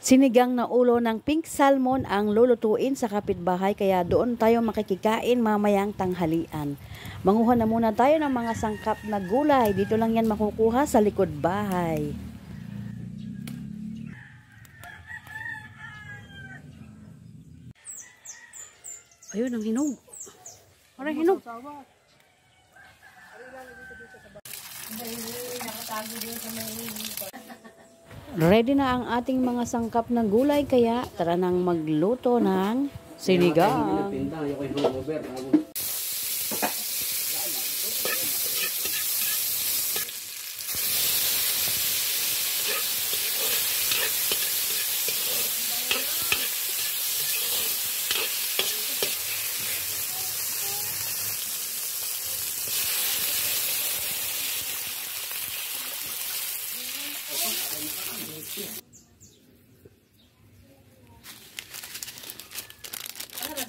Sinigang na ulo ng pink salmon ang lulutuin sa kapitbahay kaya doon tayo makikikain mamayang tanghalian. Manguha na muna tayo ng mga sangkap na gulay. Dito lang yan makukuha sa likod bahay. Ayun ang hinog. Parang hinog. Ready na ang ating mga sangkap na gulay kaya tara nang magluto ng sinigang.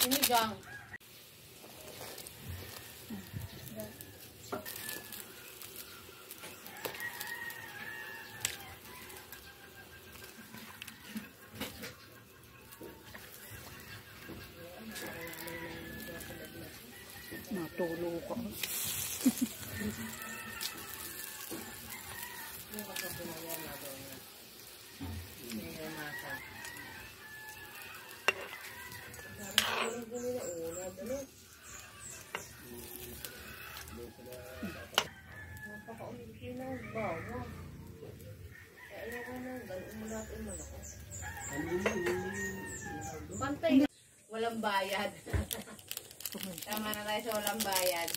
Sinigang. Natulo ko. Pantay. Walang bayad. Tama na tayo sa walang bayad.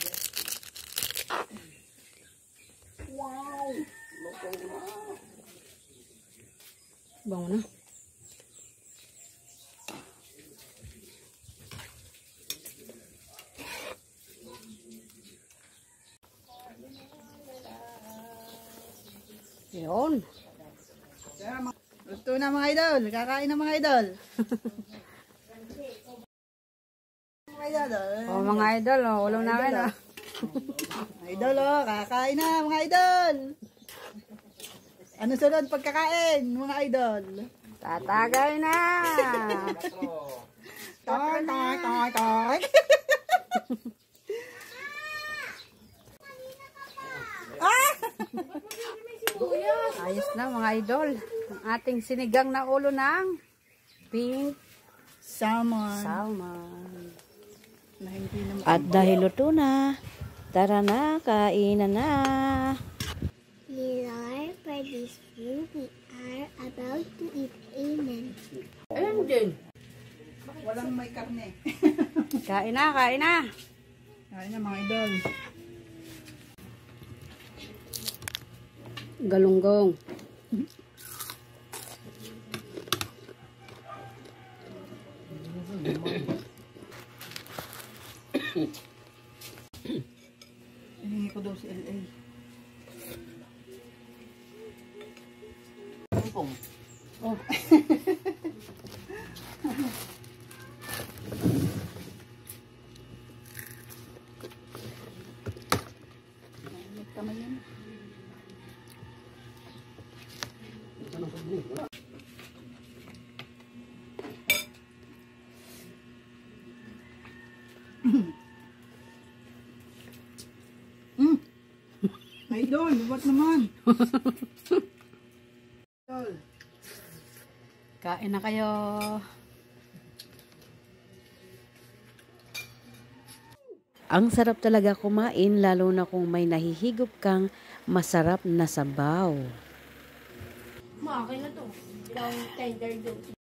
Wow! Bango na. Yun. Gusto na mga idol. Kakain na mga idol. Mga idol. Oh, mga idol, oh, ulam namin, ah. Idol, oh. Kakain na mga idol. Ano sunod pagkakain mga idol? Tatagay na! Toy, toy, toy, toy. Ayos na mga idol. Ang ating sinigang na ulo ng pink Salmon. salmon. Na hindi naman. At dahil luto na, tara na, kainan na. Lord, for this food we are about to eat. Amen. Ayun din. Walang may karne. Kain na, kain na. Kain na mga idol. Galunggong. Hihingi ko daw si LA. Oh. Kamay yan. Idol, ba't naman? Idol. Kain na kayo. Ang sarap talaga kumain lalo na kung may nahihigop kang masarap na sabaw. Makain na to. Ilang tender doon.